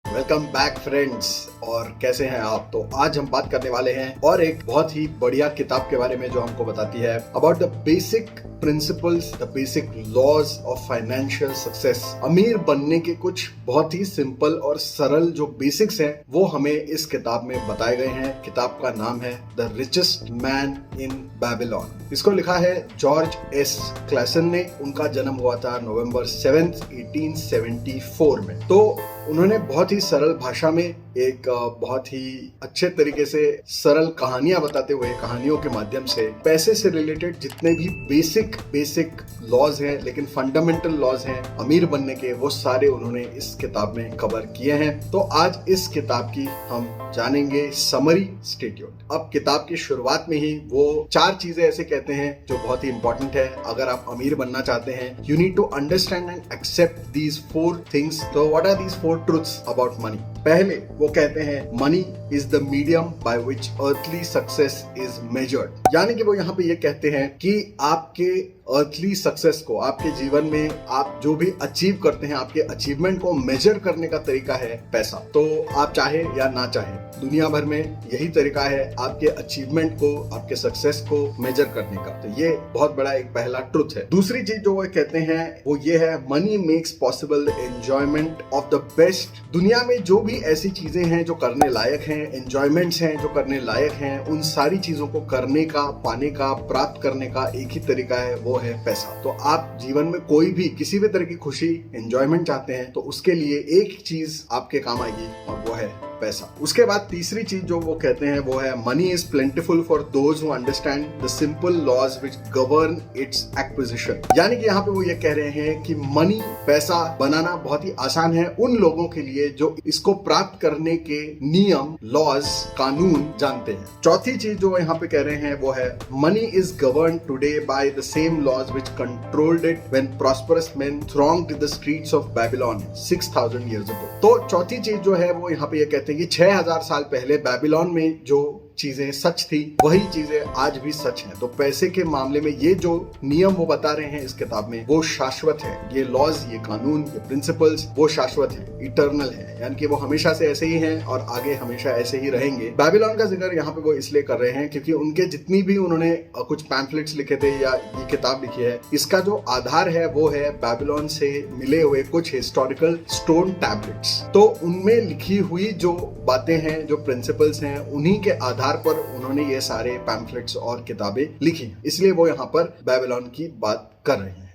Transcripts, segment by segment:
Welcome back friends. और कैसे हैं आप? तो आज हम बात करने वाले हैं और एक बहुत ही बढ़िया किताब के बारे में जो हमको बताती है about the basic principles, the basic laws of financial success. अमीर बनने के कुछ बहुत ही सिंपल और सरल जो बेसिक्स हैं वो हमें इस किताब में बताए गए हैं। किताब का नाम है the richest man in Babylon. इसको लिखा है जॉर्ज एस क्लेसन ने। उनका जन्म हुआ था नवंबर 7, 1874 में। तो उन्होंने बहुत ही सरल भाषा में एक बहुत ही अच्छे तरीके से सरल कहानियां बताते हुए, कहानियों के माध्यम से पैसे से रिलेटेड जितने भी बेसिक लॉज हैं, लेकिन फंडामेंटल लॉज हैं अमीर बनने के, वो सारे उन्होंने इस किताब में कवर किए हैं। तो आज इस किताब की हम जानेंगे समरी। Stay tuned. अब किताब की शुरुआत में ही वो 4 चीजें ऐसे कहते हैं जो बहुत ही इंपॉर्टेंट है अगर आप अमीर बनना चाहते हैं। You need to understand and accept these 4 things. तो what are these 4 truths about money? पहले वो कहते हैं money is the medium by which earthly success is measured. यानी कि वो यहाँ पे ये कहते हैं कि आपके अर्थली सक्सेस को, आपके जीवन में आप जो भी अचीव करते हैं, आपके अचीवमेंट को मेजर करने का तरीका है पैसा। तो आप चाहे या ना चाहे, दुनिया भर में यही तरीका है आपके अचीवमेंट को, आपके सक्सेस को मेजर करने का। तो ये बहुत बड़ा एक पहला ट्रुथ है। दूसरी चीज जो वो कहते हैं वो ये है money makes possible the enjoyment of the best. दुनिया में जो भी ऐसी चीजें हैं जो करने लायक हैं, एंजॉयमेंट्स हैं जो करने लायक हैं, उन सारी चीजों को करने का, पाने का, प्राप्त करने का एक ही तरीका है, वो है पैसा। तो आप जीवन में कोई भी किसी भी तरह की खुशी, एंजॉयमेंट चाहते हैं तो उसके लिए एक चीज आपके काम आएगी और वो है पैसा। उसके बाद तीसरी चीज जो वो कहते हैं वो है money is plentiful for those who understand the simple laws which govern its acquisition. यानी कि यहाँ पे वो ये कह रहे हैं कि मनी, पैसा बनाना बहुत ही आसान है उन लोगों के लिए जो इसको प्राप्त करने के नियम, लॉज, कानून जानते हैं। चौथी चीज जो यहाँ पे कह रहे हैं वो है money is govern today by the same laws which controlled it when prosperous men thronged the streets of Babylon 6000 years ago। तो चौथी चीज जो है वो यहाँ पे ये कहते हैं कि 6000 साल पहले बैबिलोन में जो चीजें सच थी वही चीजें आज भी सच हैं। तो पैसे के मामले में ये जो नियम वो बता रहे हैं इस किताब में वो शाश्वत है। ये लॉज, ये कानून, ये प्रिंसिपल्स वो शाश्वत है, इटर्नल है, यानी कि वो हमेशा से ऐसे ही हैं और आगे हमेशा ऐसे ही रहेंगे। बैबिलोन का जिक्र यहाँ पे वो इसलिए कर रहे हैं क्योंकि उनके जितनी भी उन्होंने कुछ पैम्फलेट्स लिखे थे या ये किताब लिखी है, इसका जो आधार है वो है बैबिलोन से मिले हुए कुछ हिस्टोरिकल स्टोन टैबलेट्स। तो उनमें लिखी हुई जो बातें हैं, जो प्रिंसिपल्स हैं, उन्हीं के आधार पर उन्होंने ये सारे पैम्फलेट्स और किताबें लिखी, इसलिए वो यहाँ पर बैबिलोन की बात कर रहे हैं।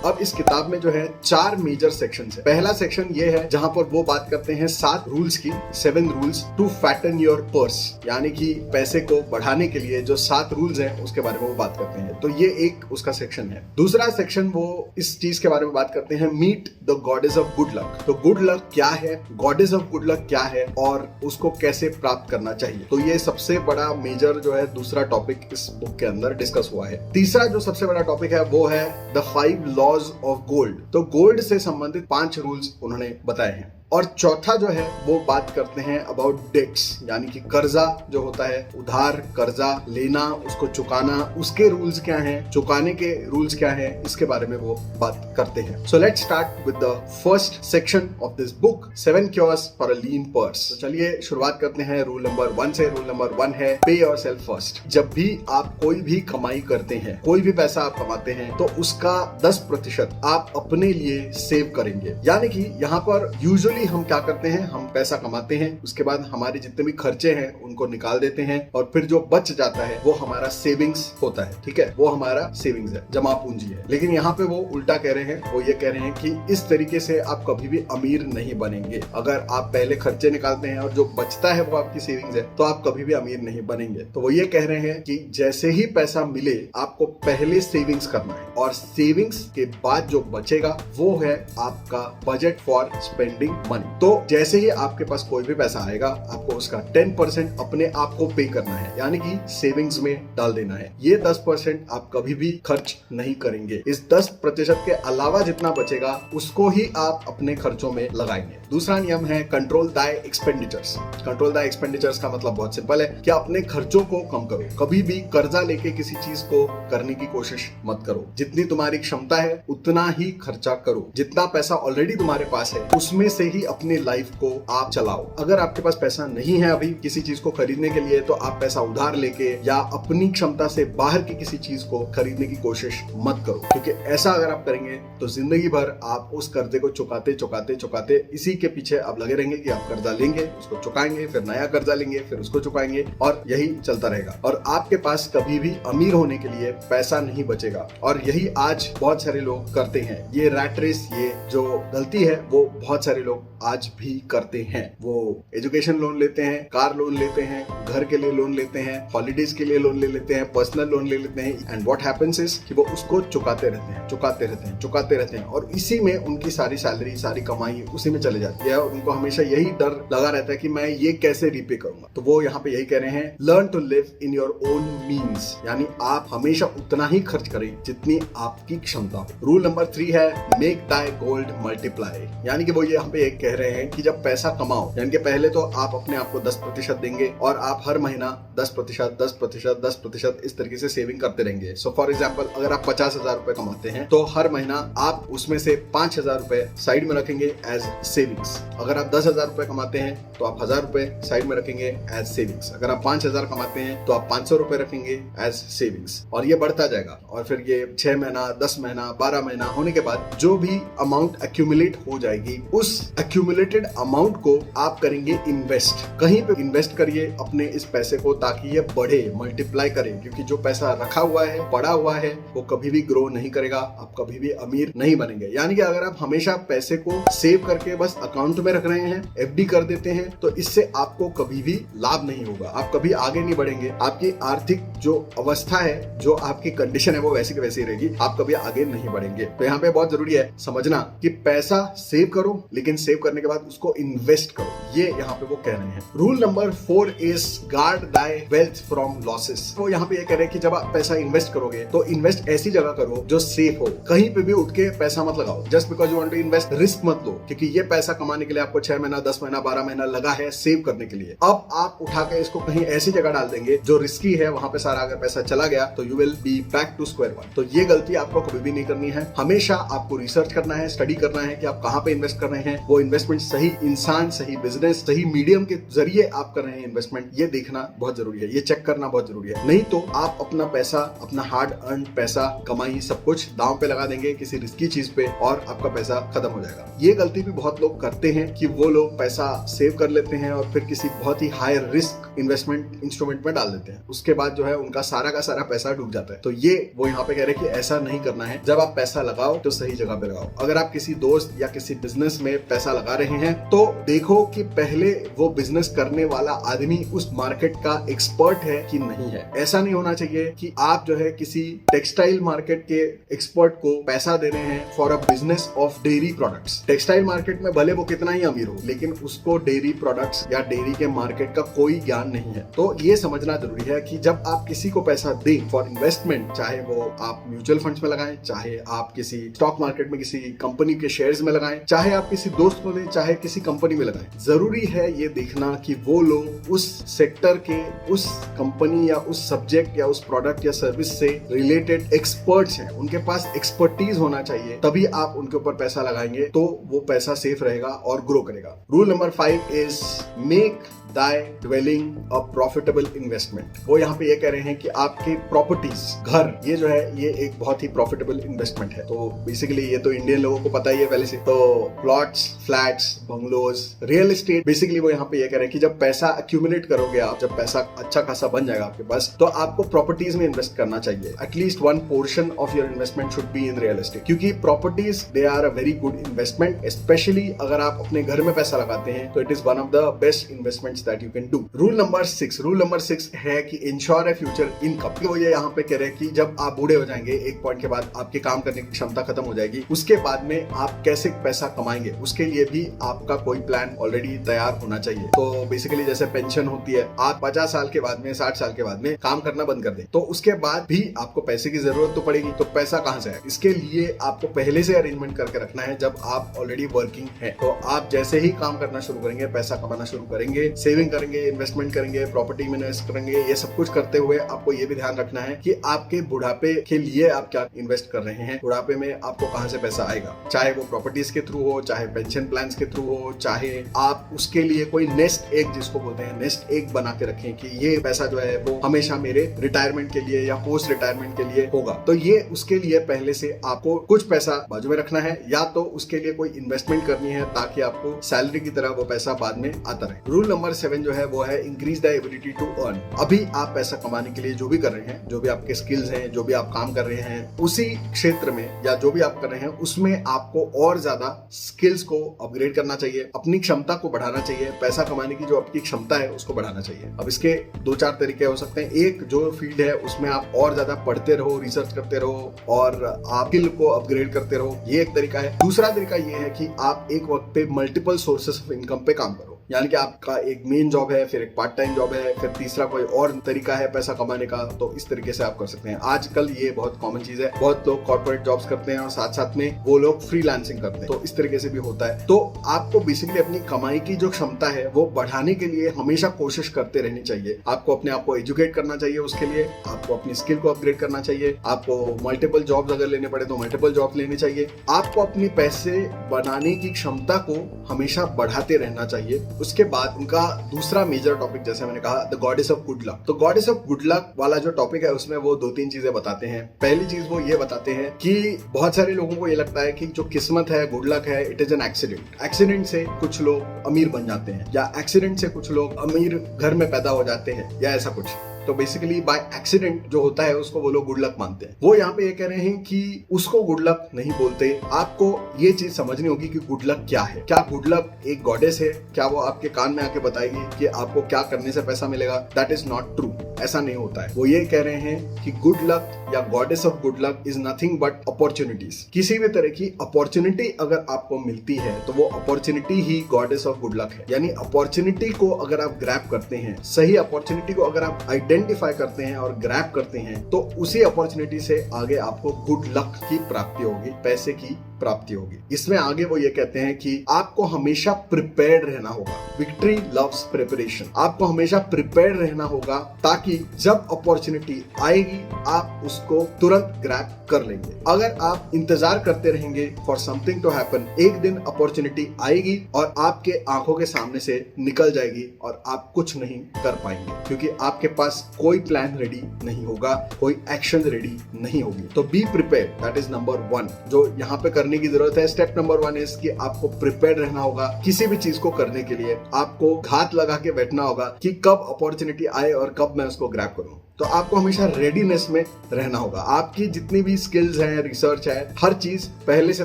अब इस किताब में जो है 4 मेजर सेक्शंस है। पहला सेक्शन ये है जहां पर वो बात करते हैं 7 रूल्स की, 7 रूल्स टू फैटन योर पर्स, यानी कि पैसे को बढ़ाने के लिए जो 7 रूल्स हैं उसके बारे में वो बात करते हैं। तो ये एक उसका सेक्शन है। दूसरा सेक्शन वो इस चीज के बारे में बात करते हैं meet the goddess of good luck. तो गुड लक क्या है, गॉडेस ऑफ गुड लक क्या है और उसको कैसे प्राप्त करना चाहिए। तो ये सबसे बड़ा मेजर जो है दूसरा टॉपिक इस बुक के अंदर डिस्कस हुआ है। तीसरा जो सबसे बड़ा टॉपिक है वो है द 5 लॉज ऑफ गोल्ड। तो गोल्ड से संबंधित 5 रूल्स उन्होंने बताए हैं। और चौथा जो है वो बात करते हैं अबाउट डेट्स, यानी कि कर्जा जो होता है, उधार कर्जा लेना, उसको चुकाना, उसके रूल्स क्या हैं, चुकाने के रूल्स क्या हैं, इसके बारे में वो बात करते हैं। So let's start with the first section of this book, 7 cures for a lean purse. तो चलिए शुरुआत करते हैं रूल नंबर 1 से। रूल नंबर 1 है पे योरसेल्फ फर्स्ट। जब भी आप कोई भी कमाई करते हैं, कोई भी पैसा आप कमाते हैं, तो उसका 10% आप अपने लिए सेव करेंगे। यानी कि यहाँ पर यूजुअली हम क्या करते हैं, हम पैसा कमाते हैं, उसके बाद हमारे जितने भी खर्चे हैं उनको निकाल देते हैं और फिर जो बच जाता है वो हमारा सेविंग्स होता है। ठीक है, वो हमारा सेविंग्स है, जमा पूंजी है। लेकिन यहाँ पे वो उल्टा कह रहे हैं, वो ये कह रहे हैं कि इस तरीके से आप कभी भी अमीर नहीं बनेंगे। अगर आप पहले खर्चे निकालते हैं और जो बचता है वो आपकी सेविंग्स है, तो आप कभी भी अमीर नहीं बनेंगे। तो वो ये कह रहे हैं कि जैसे ही पैसा मिले आपको पहले सेविंग्स करना है और सेविंग्स के बाद जो बचेगा वो है आपका बजट फॉर स्पेंडिंग मनी। तो जैसे ही आपके पास कोई भी पैसा आएगा आपको उसका 10% अपने आप को पे करना है, यानी कि सेविंग्स में डाल देना है। ये 10% आप कभी भी खर्च नहीं करेंगे। इस 10% के अलावा जितना बचेगा उसको ही आप अपने खर्चों में लगाएंगे। दूसरा नियम है कंट्रोल दाय एक्सपेंडिचर्स। कंट्रोल दाय एक्सपेंडिचर्स का मतलब बहुत सिंपल है कि अपने खर्चों को कम करो। कभी भी कर्जा लेके किसी चीज को करने की कोशिश मत करो। जितनी तुम्हारी क्षमता है उतना ही खर्चा करो। जितना पैसा ऑलरेडी तुम्हारे पास है उसमें से ही अपनी लाइफ को आप चलाओ। अगर आपके पास पैसा नहीं है अभी किसी चीज को खरीदने के लिए तो आप पैसा उधार लेके या अपनी क्षमता से बाहर की किसी चीज को खरीदने की कोशिश मत करो, क्योंकि ऐसा अगर आप करेंगे तो जिंदगी भर आप उस कर्जे को चुकाते चुकाते चुकाते इसी के पीछे आप लगे रहेंगे कि आप कर्जा लेंगे, उसको चुकाएंगे, फिर नया कर्जा लेंगे, फिर उसको चुकाएंगे और यही चलता रहेगा। और आपके पास कभी भी अमीर होने के लिए पैसा नहीं बचेगा। और यही आज बहुत सारे लोग करते हैं। ये रैट रेस, ये जो गलती है वो बहुत सारे लोग आज भी करते हैं। वो एजुकेशन लोन लेते हैं, कार लोन लेते हैं, घर के लिए लोन लेते हैं, हॉलीडेज के लिए लोन ले लेते हैं, पर्सनल लोन ले लेते हैं, एंड व्हाट हैपेंस इज कि वो उसको चुकाते रहते हैं, चुकाते रहते हैं, चुकाते रहते हैं, और इसी में उनकी सारी सैलरी, सारी कमाई उसी में चले जाती है। उनको हमेशा यही डर लगा रहता है कि मैं ये कैसे रिपे करूंगा। तो वो यहाँ पे यही कह रहे हैं, learn to live in your own means, यानी आप हमेशा उतना ही खर्च करें जितनी आपकी क्षमता हो। रूल नंबर 3 है मेक दाय गोल्ड मल्टीप्लाई, यानी कि वो यहाँ पे एक कह रहे हैं कि जब पैसा कमाओ, यानी कि पहले तो आप अपने आप को 10% देंगे और आप हर महीना 10%, 10%, 10% इस तरीके से सेविंग करते रहेंगे। सो फॉर एग्जाम्पल अगर आप 50,000 रुपए कमाते हैं तो हर महीना आप उसमें से 5,000 रुपए साइड में रखेंगे एज सेविंग्स। अगर आप 10,000 रुपए कमाते हैं तो आप 1,000 रुपए साइड में रखेंगे एज सेविंग्स। अगर आप 5,000 कमाते हैं तो आप 500 रुपए रखेंगे एज सेविंग्स, और ये बढ़ता जाएगा। और फिर ये 6 महीना, 10 महीना, 12 महीना होने के बाद जो भी अमाउंट एक्यूमुलेट हो जाएगी उस एक्यूमुलेटेड अमाउंट को आप करेंगे इन्वेस्ट। कहीं पे इन्वेस्ट करिए अपने इस पैसे को ताकि ये बढ़े, मल्टीप्लाई करे, क्योंकि जो पैसा रखा हुआ है, पड़ा हुआ है, वो कभी भी ग्रो नहीं करेगा, आप कभी भी अमीर नहीं बनेंगे। यानी कि अगर आप हमेशा पैसे को सेव करके बस अकाउंट में रख रहे हैं, एफडी कर देते हैं, तो इससे आपको कभी भी लाभ नहीं होगा, आप कभी आगे नहीं बढ़ेंगे। आपकी आर्थिक जो अवस्था है, जो आपकी कंडीशन है, वो वैसी की वैसी रहेगी, आप कभी आगे नहीं बढ़ेंगे। तो यहाँ पे बहुत जरूरी है समझना कि पैसा सेव करो, लेकिन सेव करने के बाद उसको इन्वेस्ट करो। ये यहाँ पे वो कह रहे हैं। रूल नंबर 4 इज गार्ड दाय वेल्थ फ्रॉम लॉसेस। वो यहाँ पे ये कह रहे हैं कि जब आप पैसा इन्वेस्ट करोगे तो इन्वेस्ट ऐसी जगह करो जो सेफ हो। कहीं पे भी उठ के पैसा मत लगाओ just because you want to invest. Risk मत लो, क्योंकि ये पैसा कमाने के लिए आपको 6 महीना, 10 महीना, 12 महीना लगा है सेव करने के लिए। अब आप उठा के इसको कहीं ऐसी जगह डाल देंगे जो रिस्की है, वहां पे सारा अगर पैसा चला गया तो you will be back to square one. तो ये गलती आपको कभी भी नहीं करनी है। हमेशा आपको रिसर्च करना है, स्टडी करना है कि आप कहाँ पे इन्वेस्ट कर रहे हैं, वो इन्वेस्टमेंट सही इंसान, सही बिजनेस, सही मीडियम के जरिए आप कर रहे हैं इन्वेस्टमेंट, ये देखना बहुत जरूरी है, ये चेक करना बहुत जरूरी है। नहीं तो आप अपना पैसा, अपना हार्ड अर्न पैसा, कमाई, सब कुछ दांव पे लगा देंगे किसी रिस्की चीज पे और आपका पैसा खत्म हो जाएगा। ये गलती भी बहुत लोग करते हैं कि वो लोग पैसा सेव कर लेते हैं और फिर किसी बहुत ही हाई रिस्क इन्वेस्टमेंट इंस्ट्रूमेंट में डाल देते हैं। उसके बाद जो है उनका सारा का सारा पैसा डूब जाता है। तो ये वो यहाँ पे कह रहे हैं कि ऐसा नहीं करना है। जब आप पैसा लगाओ तो सही जगह पे लगाओ। अगर आप किसी दोस्त या किसी बिजनेस में पैसा लगा रहे हैं तो देखो कि पहले वो बिजनेस करने वाला आदमी उस मार्केट का एक्सपर्ट है कि नहीं है। ऐसा नहीं होना चाहिए कि आप जो है किसी टेक्सटाइल मार्केट के एक्सपर्ट को पैसा दे रहे हैं for a business of dairy products. Textile market में भले वो कितना ही अमीर हो, लेकिन उसको डेयरी प्रोडक्ट्स या डेयरी के मार्केट का कोई ज्ञान नहीं है। तो ये समझना जरूरी है कि जब आप किसी को पैसा दें फॉर इन्वेस्टमेंट, चाहे वो आप म्यूचुअल फंड्स में लगाएं, चाहे आप किसी स्टॉक मार्केट में किसी कंपनी के शेयर्स में लगाएं, चाहे आप किसी दोस्त को दें, चाहे किसी कंपनी में लगाएं, जरूरी है ये देखना कि वो लोग उस सेक्टर के, उस कंपनी या उस सब्जेक्ट या उस प्रोडक्ट या सर्विस से रिलेटेड एक्सपर्ट्स हैं, उनके पास एक्सपर्टीज होना चाहिए। तभी आप उनके ऊपर पैसा लगाएंगे तो वो पैसा सेफ रहेगा और ग्रो करेगा। रूल नंबर 5 इज मेक दाय ड्वेलिंग अ प्रॉफिटेबल इन्वेस्टमेंट। वो यहाँ पे ये कह रहे हैं कि आपके प्रॉपर्टीज, घर, ये जो है ये एक बहुत ही प्रॉफिटेबल इन्वेस्टमेंट है। तो बेसिकली ये तो इंडियन लोगों को पता ही है पहले से। तो plots, flats, bungalows, real estate, basically वो यहाँ पे ये कह रहे हैं कि जब पैसा एक्यूमुलेट करोगे आप, जब पैसा अच्छा खासा बन जाएगा आपके पास, तो आपको प्रॉपर्टीज में इन्वेस्ट करना चाहिए। At least 1 portion of your investment should be in real estate, क्योंकि properties they are a very good investment. Specially अगर आप अपने घर में पैसा लगाते हैं तो it is one of the best investments that you can do. Rule number 6 है कि इंश्योर ए फ्यूचर इनकम। वो ये यहाँ पे कह रहे हैं कि जब आप बूढ़े हो जाएंगे, एक पॉइंट के बाद आपके काम करने की क्षमता खत्म हो जाएगी, उसके बाद में आप कैसे पैसा कमाएंगे, उसके लिए भी आपका कोई प्लान ऑलरेडी तैयार होना चाहिए। तो बेसिकली जैसे पेंशन होती है, आप 50 साल के बाद में, 60 साल के बाद में काम करना बंद कर दें, तो उसके बाद भी आपको पैसे की जरूरत तो पड़ेगी। तो पैसा कहाँ से आए, इसके लिए आपको पहले से अरेंजमेंट करके रखना है जब आप ऑलरेडी वर्किंग है। तो आप जैसे ही काम करना शुरू करेंगे, पैसा कमाना शुरू करेंगे, सेविंग करेंगे, इन्वेस्टमेंट करेंगे, प्रॉपर्टी में इन्वेस्ट करेंगे, ये सब कुछ करते हुए आपको ये भी ध्यान रखना है कि आपके बुढ़ापे के लिए आप क्या इन्वेस्ट कर रहे हैं, बुढ़ापे में आपको कहां से पैसा आएगा, चाहे वो प्रॉपर्टीज के थ्रू हो, चाहे पेंशन प्लान के थ्रू हो, चाहे आप उसके लिए कोई नेस्ट एग, जिसको बोलते हैं नेस्ट एग, बना के रखें कि ये पैसा जो है वो हमेशा मेरे रिटायरमेंट के लिए या पोस्ट रिटायरमेंट के लिए होगा। तो ये उसके लिए पहले से आपको कुछ पैसा बाजू में रखना है, या तो उसके लिए कोई इन्वेस्टमेंट करनी है ताकि आपको सैलरी की तरह वो पैसा बाद में आता रहे। रूल नंबर 7 जो है वो है increase the ability to earn. अभी आप पैसा कमाने के लिए जो भी कर रहे हैं, जो भी आपके स्किल्स हैं, जो भी आप काम कर रहे हैं, उसी क्षेत्र में या जो भी आप कर रहे हैं उसमें आपको और ज्यादा स्किल्स को अपग्रेड करना चाहिए, अपनी क्षमता को बढ़ाना चाहिए। पैसा कमाने की जो आपकी क्षमता है उसको बढ़ाना चाहिए। अब इसके 2-4 तरीके हो सकते हैं। एक, जो फील्ड है उसमें आप और ज्यादा पढ़ते रहो, रिसर्च करते रहो और आप स्किल को अपग्रेड करते रहो, ये एक तरीका है। दूसरा तरीका ये है कि आप एक वक्त पे मल्टीपल सोर्सेस ऑफ इनकम पे काम करो, यानी कि आपका एक मेन जॉब है, फिर एक पार्ट टाइम जॉब है, फिर तीसरा कोई और तरीका है पैसा कमाने का। तो इस तरीके से आप कर सकते हैं। आजकल ये बहुत कॉमन चीज है, बहुत लोग कॉर्पोरेट जॉब्स करते हैं और साथ साथ में वो लोग फ्रीलांसिंग करते हैं, तो इस तरीके से भी होता है। तो आपको बेसिकली अपनी कमाई की जो क्षमता है वो बढ़ाने के लिए हमेशा कोशिश करते रहनी चाहिए। आपको अपने आप को एजुकेट करना चाहिए, उसके लिए आपको अपनी स्किल को अपग्रेड करना चाहिए, आपको मल्टीपल जॉब्स अगर लेने पड़े तो मल्टीपल जॉब लेनी चाहिए। आपको अपनी पैसे बनाने की क्षमता को हमेशा बढ़ाते रहना चाहिए। उसके बाद उनका दूसरा मेजर टॉपिक, जैसे मैंने कहा, the goddess of good luck. तो गॉडेस ऑफ गुड लक वाला जो टॉपिक है उसमें वो 2-3 चीजें बताते हैं। पहली चीज वो ये बताते हैं कि बहुत सारे लोगों को ये लगता है कि जो किस्मत है, गुड लक है, it is an accident. Accident से कुछ लोग अमीर बन जाते हैं, या एक्सीडेंट से कुछ लोग अमीर घर में पैदा हो जाते हैं, या ऐसा कुछ। तो बेसिकली बाय एक्सीडेंट जो होता है उसको वो लोग गुड लक मानते हैं। वो यहाँ पे ये कह रहे हैं कि उसको गुड लक नहीं बोलते। आपको ये चीज समझनी होगी कि गुड लक क्या है। क्या गुड लक एक गॉडेस है? क्या वो आपके कान में आके बताएगी कि आपको क्या करने से पैसा मिलेगा? That is not true. ऐसा नहीं होता है। वो ये कह रहे हैं कि गुड लक या goddess of good luck is nothing but opportunities. किसी भी तरह की अपॉर्चुनिटी अगर आपको मिलती है तो वो opportunity he goddess of good luck है। यानी अपॉर्चुनिटी को अगर आप ग्रैब करते हैं, सही अपॉर्चुनिटी को अगर आप आइडेंटिफाई करते हैं और ग्रैब करते हैं, तो उसी अपॉर्चुनिटी से आगे आपको गुड लक की प्राप्ति होगी, पैसे की प्राप्ति होगी। इसमें आगे वो ये कहते हैं कि आपको हमेशा प्रिपेयर्ड रहना होगा। Victory loves preparation. आपको हमेशा प्रिपेयर्ड रहना होगा ताकि जब अपॉर्चुनिटी आएगी आप उसको तुरंत ग्रैब कर लेंगे। अगर आप इंतजार करते रहेंगे फॉर समथिंग टू हैपन, एक दिन अपॉर्चुनिटी आएगी और आपके आंखों के सामने से निकल जाएगी और आप कुछ नहीं कर पाएंगे, क्योंकि आपके पास कोई प्लान रेडी नहीं होगा, कोई एक्शन रेडी नहीं होगी। तो be prepare, that is number 1 जो यहाँ पे करने की जरूरत है। स्टेप नंबर 1 इज कि आपको प्रिपेयर रहना होगा। किसी भी चीज को करने के लिए आपको घात लगा के बैठना होगा कि कब अपॉर्चुनिटी आए और कब मैं उसको ग्रैब करूं। तो आपको हमेशा रेडीनेस में रहना होगा। आपकी जितनी भी स्किल्स हैं, रिसर्च है, हर चीज पहले से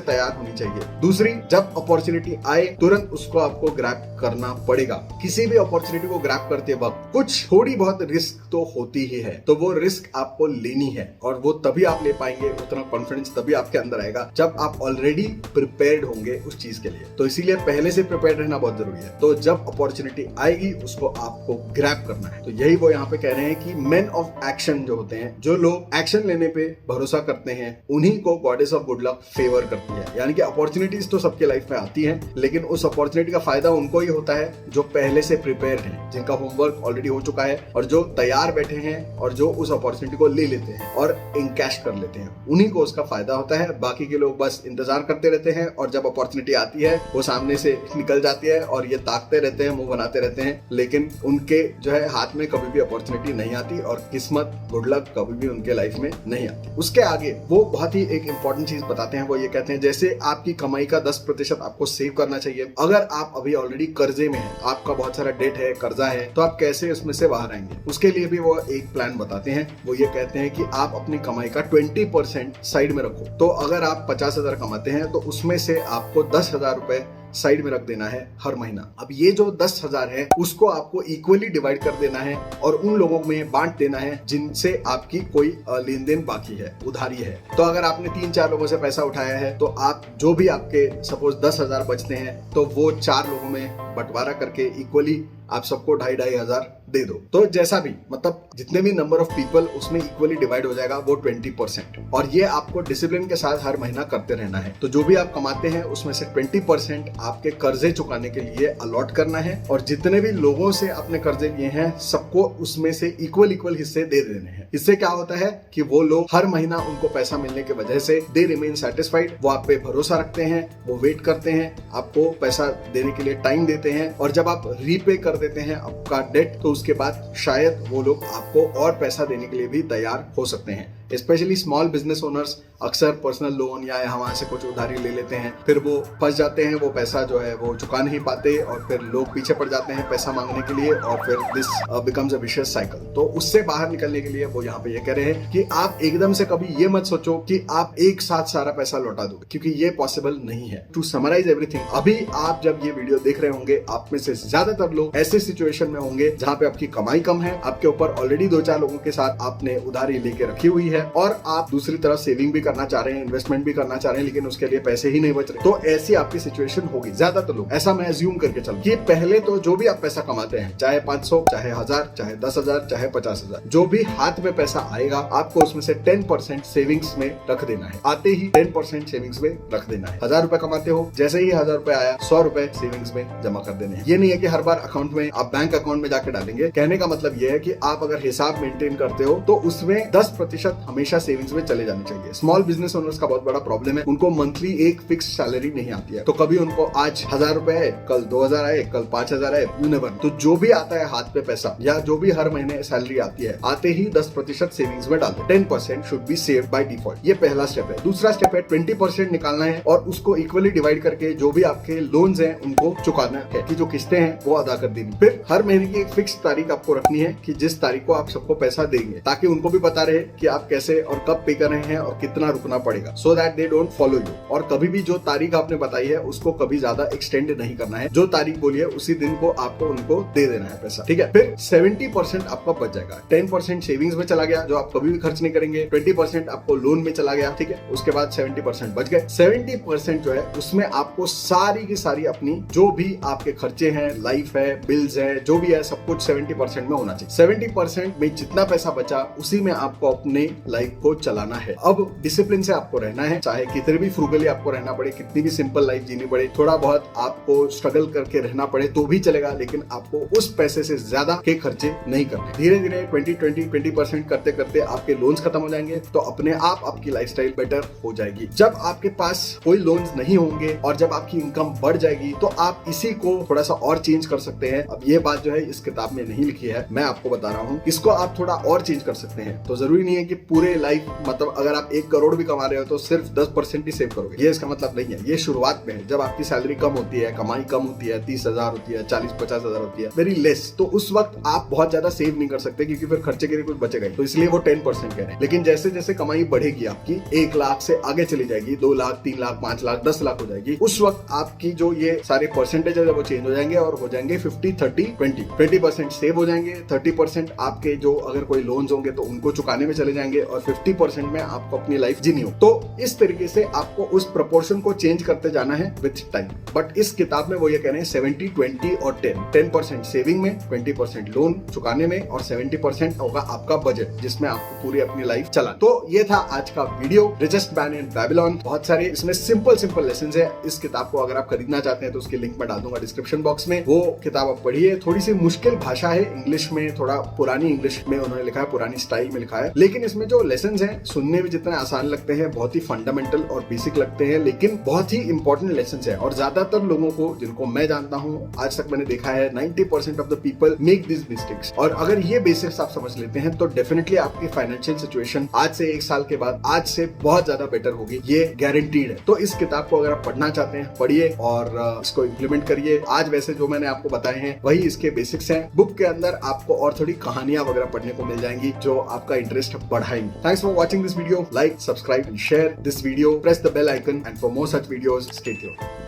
तैयार होनी चाहिए। दूसरी, जब अपॉर्चुनिटी आए तुरंत उसको आपको ग्रैब करना पड़ेगा। किसी भी अपॉर्चुनिटी को ग्रैब करते वक्त कुछ थोड़ी बहुत रिस्क तो होती ही है, तो वो रिस्क आपको लेनी है और वो तभी आप ले पाएंगे, उतना कॉन्फिडेंस तभी आपके अंदर आएगा जब आप ऑलरेडी प्रिपेयर्ड होंगे उस चीज के लिए। तो इसीलिए पहले से प्रिपेयर्ड रहना बहुत जरूरी है। तो जब अपॉर्चुनिटी आएगी उसको आपको ग्रैब करना है। तो यही वो यहाँ पे कह रहे हैं कि मेन ऑफ एक्शन जो होते हैं, जो लोग एक्शन लेने पे भरोसा करते हैं, उन्हीं को goddess of good luck favour करती है। यानी कि अपॉर्चुनिटीज तो सबके लाइफ में आती हैं, लेकिन उस अपॉर्चुनिटी का फायदा उनको ही होता है जो पहले से प्रिपेयर हैं, जिनका होमवर्क ऑलरेडी हो चुका है और जो तैयार बैठे हैं और जो उस अपॉर्चुनिटी को ले लेते हैं और इनकैश कर लेते हैं, उन्हीं को उसका फायदा होता है। बाकी के लोग बस इंतजार करते रहते हैं और जब अपॉर्चुनिटी आती है वो सामने से निकल जाती है और ये ताकते रहते हैं, मुंह बनाते रहते हैं, लेकिन उनके जो है हाथ में कभी भी अपॉर्चुनिटी नहीं आती और किस्मत, गुड लक कभी भी उनके लाइफ में नहीं आती। उसके आगे वो बहुत ही एक इंपॉर्टेंट चीज बताते हैं। वो ये कहते हैं जैसे आपकी कमाई का 10% आपको सेव करना चाहिए। अगर आप अभी ऑलरेडी कर्जे में हैं, आपका बहुत सारा डेट है, कर्जा है, तो आप कैसे उसमें से बाहर आएंगे, उसके लिए भी वो एक प्लान बताते हैं। वो ये कहते हैं कि आप अपनी कमाई का 20% साइड में रखो। तो अगर आप 50,000 कमाते हैं तो उसमें से आपको 10,000 रुपए साइड में रख देना है हर महीना। अब ये जो 10,000 है उसको आपको इक्वली डिवाइड कर देना है और उन लोगों में बांट देना है जिनसे आपकी कोई लेन देन बाकी है, उधारी है। तो अगर आपने 3-4 लोगों से पैसा उठाया है तो आप जो भी आपके सपोज 10,000 बचते हैं तो वो 4 लोगों में बंटवारा करके इक्वली आप सबको 2,500 दे दो। तो जैसा भी मतलब जितने भी नंबर ऑफ पीपल उसमें इक्वली डिवाइड हो जाएगा वो 20%, और ये आपको डिसिप्लिन के साथ हर महीना करते रहना है। तो जो भी आप कमाते हैं उसमें से 20% आपके कर्जे चुकाने के लिए अलॉट करना है, और जितने भी लोगों से आपने कर्जे लिए हैं सबको उसमें से इक्वल हिस्से दे देने हैं। इससे क्या होता है कि वो लोग हर महीना उनको पैसा मिलने की वजह से दे रिमेन सेटिस्फाइड, वो आप पे भरोसा रखते हैं, वो वेट करते हैं, आपको पैसा देने के लिए टाइम देते हैं, और जब आप रीपे कर देते हैं आपका डेट तो उसके बाद शायद वो लोग आपको और पैसा देने के लिए भी तैयार हो सकते हैं। स्पेशली स्मॉल बिजनेस ओनर्स अक्सर पर्सनल लोन या वहां से कुछ उधारी ले लेते हैं, फिर वो फंस जाते हैं, वो पैसा जो है वो चुका नहीं पाते, और फिर लोग पीछे पड़ जाते हैं पैसा मांगने के लिए, और फिर this becomes a vicious cycle. तो उससे बाहर निकलने के लिए वो यहाँ पे ये कह रहे हैं कि आप एकदम से कभी ये मत सोचो कि आप एक साथ सारा पैसा लौटा दोगे, क्योंकि ये पॉसिबल नहीं है। टू समराइज एवरीथिंग, अभी आप जब ये वीडियो देख रहे होंगे आप में से ज्यादातर लोग ऐसे सिचुएशन में होंगे जहाँ पे आपकी कमाई कम है, आपके ऊपर ऑलरेडी 2-4 लोगों के साथ आपने उधारी लेके रखी हुई है, और आप दूसरी तरफ सेविंग भी करना चाह रहे हैं, इन्वेस्टमेंट भी करना चाह रहे हैं, लेकिन उसके लिए पैसे ही नहीं बच रहे। तो ऐसी आपकी सिचुएशन होगी ज्यादातर लोग, ऐसा मैं अज्यूम करके चलूं कि पहले तो जो भी आप पैसा कमाते हैं, चाहे 500, चाहे 1000, चाहे 10,000, चाहे 50,000, जो भी हाथ में पैसा आएगा आपको उसमें से 10% सेविंग्स में रख देना है। आते ही 10% सेविंग्स में रख देना है। 1000 रुपए कमाते हो, जैसे ही 1000 रुपए आया 100 रुपए सेविंग्स में जमा कर देने हैं। ये नहीं है कि हर बार अकाउंट में आप बैंक अकाउंट में जाके डालेंगे। कहने का मतलब ये है कि आप अगर हिसाब मेंटेन करते हो तो उसमें 10% हमेशा सेविंग्स में चले जाने चाहिए। स्मॉल बिजनेस ओनर्स का बहुत बड़ा प्रॉब्लम है, उनको मंथली एक फिक्स सैलरी नहीं आती है। तो कभी उनको आज 1000 रुपए है, कल 2000 आए, कल 5000 आए, यू नेवर। तो जो भी आता है हाथ पे पैसा या जो भी हर महीने सैलरी आती है, आते ही 10% सेविंग्स में डालो। 10% should be saved by default. ये पहला स्टेप है। दूसरा स्टेप है 20% निकालना है और उसको इक्वली डिवाइड करके जो भी आपके लोन्स हैं उनको चुकाना है, कि जो किस्तें हैं वो अदा कर देनी। फिर हर महीने की एक फिक्स तारीख आपको रखनी है कि जिस तारीख को आप सबको पैसा देंगे, ताकि उनको भी पता रहे कि आप कैसे और कब पे कर रहे हैं और कितना रुकना पड़ेगा, so that they don't follow you. और कभी भी जो तारीख आपने बताई है उसको कभी ज्यादा एक्सटेंड नहीं करना है। जो तारीख बोली है उसी दिन को आपको उनको दे देना है पैसा, ठीक है। फिर 70% आपका बच जाएगा। 10% सेविंग्स में चला गया जो आप कभी भी खर्च नहीं करेंगे, 20% आपको लोन में चला गया, ठीक है। उसके बाद 70% बच गए। 70% जो है उसमें आपको सारी की सारी अपनी जो भी आपके खर्चे हैं, लाइफ है, बिल्स है, जो भी है, सब कुछ 70% में होना चाहिए। 70% में जितना पैसा बचा उसी में आपको अपने लाइफ को चलाना है। अब डिसिप्लिन से आपको रहना है, चाहे कितने भी फ्रूगली आपको रहना पड़े, कितनी भी सिंपल लाइफ जीनी पड़े, थोड़ा बहुत आपको स्ट्रगल करके रहना पड़े तो भी चलेगा, लेकिन आपको उस पैसे से ज्यादा के खर्चे नहीं करने। धीरे धीरे 20% करते करते आपके लोन्स खत्म हो जाएंगे, तो अपने आप आपकी लाइफस्टाइल बेटर हो जाएगी। जब आपके पास कोई लोन्स नहीं होंगे और जब आपकी इनकम बढ़ जाएगी तो आप इसी को थोड़ा सा और चेंज कर सकते हैं। अब ये बात जो है इस किताब में नहीं लिखी है, मैं आपको बता रहा हूँ। इसको आप थोड़ा और चेंज कर सकते हैं। तो जरूरी नहीं है कि पूरे लाइफ, मतलब अगर आप 1 करोड़ भी कमा रहे हो तो सिर्फ 10% ही सेव करोगे, ये इसका मतलब नहीं है। ये शुरुआत में है, जब आपकी सैलरी कम होती है, कमाई कम होती है, 30,000 होती है, 40-50,000 होती है, वेरी लेस, तो उस वक्त आप बहुत ज्यादा सेव नहीं कर सकते, क्योंकि फिर खर्चे के लिए कुछ बचेगा। तो इसलिए वो 10% कह रहे हैं। लेकिन जैसे जैसे कमाई बढ़ेगी आपकी, 1 लाख से आगे चली जाएगी, 2 लाख, 3 लाख, 5 लाख, 10 लाख हो जाएगी, उस वक्त आपकी जो ये सारे परसेंटेज है वो चेंज हो जाएंगे और हो जाएंगे 50-30-20। 20% सेव हो जाएंगे, 30% आपके जो अगर कोई लोन्स होंगे तो उनको चुकाने में चले जाएंगे, और 50% में आपको अपनी लाइफ जीनी हो। तो इस तरीके से आपको उस प्रोपोर्शन को चेंज करते जाना है विथ टाइम। बट इस किताब में वो ये कह रहे हैं 70-20 और 10% सेविंग में, 20% लोन चुकाने में, और 70% होगा आपका बजट, जिसमें आपको पूरी अपनी लाइफ चला। तो ये था आज का video, richest man in Babylon. बहुत सारे इसमें सिंपल लेसन्स है। इस किताब को अगर आप खरीदना चाहते हैं तो उसकी लिंक मैं डाल दूंगा डिस्क्रिप्शन बॉक्स में। वो किताब आप पढ़िए। थोड़ी सी मुश्किल भाषा है, इंग्लिश में, थोड़ा पुरानी इंग्लिश में उन्होंने लिखा है, पुरानी स्टाइल में लिखा है, लेकिन इसमें जो लेसन्स हैं सुनने में जितने आसान लगते हैं, बहुत ही फंडामेंटल और बेसिक लगते हैं, लेकिन बहुत ही इंपॉर्टेंट लेसन्स हैं। और ज्यादातर लोगों को, जिनको मैं जानता हूँ, आज तक मैंने देखा है 90% of the people make this mistakes. और अगर ये बेसिक्स आप समझ लेते हैं तो डेफिनेटली आपकी फाइनेंशियल सिचुएशन आज से 1 साल के बाद आज से बहुत ज्यादा बेटर होगी, ये गारंटीड है। तो इस किताब को अगर आप पढ़ना चाहते हैं, पढ़िए और इसको इम्प्लीमेंट करिए। आज वैसे जो मैंने आपको बताए हैं वही इसके बेसिक्स हैं। बुक के अंदर आपको और थोड़ी कहानियां वगैरह पढ़ने को मिल जाएंगी जो आपका इंटरेस्ट बढ़ाएंगी। Thanks for watching this video. Like, subscribe and share this video. Press the bell icon, and for more such videos, stay tuned.